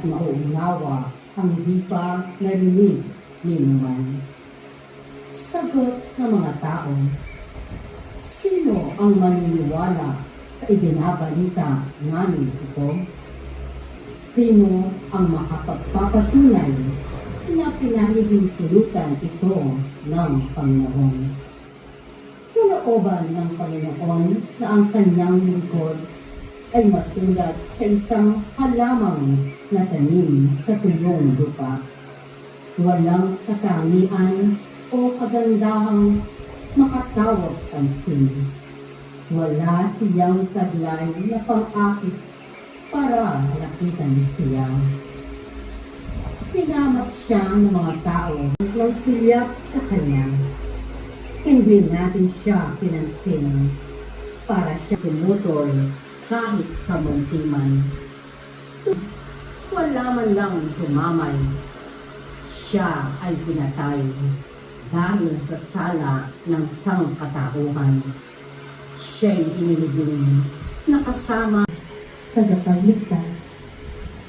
mauunawa ang di pa narinig ni naman. Sagot ng mga tao, sino ang maniniwala sa ibinabalita namin ito? Sino ang makapagpapatunay na pinahihintulutan ito ng Panginoon? Pinooban ng Panginoon na ang kanyang lingkod ay matulad sa isang halamang na tanim sa tuyong lupa. Walang katangian o kagandahang makatawag pansin. Wala siyang taglay na pang-akit para lapitan siya. Pinamak siya ng mga tao ng silyak sa kanya. Hindi natin siya pinansin para siya pinutol kahit kamunti man. Wala man lang tumamay. Siya ay pinatay dahil sa sala ng sangkatauhan. Siya'y inilibing na kasama tagapagligtas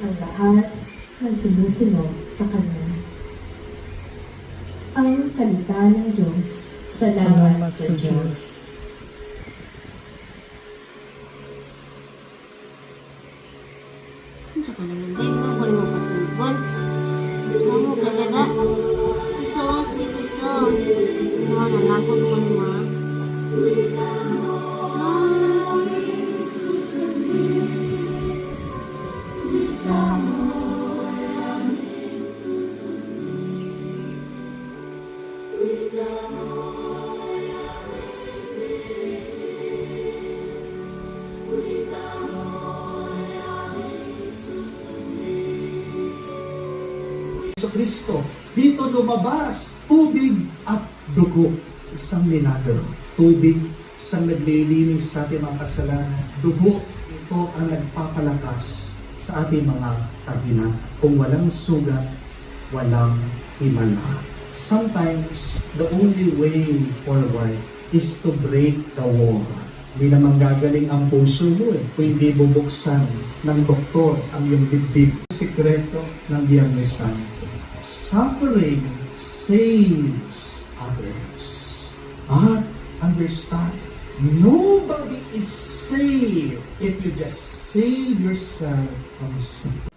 ang lahat ng sumusunod sa Kanya. Ang salita ng Diyos. Salamat sa Diyos. Sa kanang din mo, kung mo patulpon. Samo kagada. Ito, ito. Mga nalapot ko naman. Kristo. Dito lumabas tubig at dugo. Isang milagro. Tubig, siyang naglilinis sa ating mga kasalanan. Dugo, ito ang nagpapalakas sa ating mga kahina. Kung walang sugat, walang himala. Sometimes, the only way forward is to break the wall. Hindi naman gagaling ang puso mo kung hindi bubuksan ng doktor ang iyong dibdib. Sikreto ng Biyernes Santo. Suffering saves others. But understand, nobody is saved if you just save yourself from sin.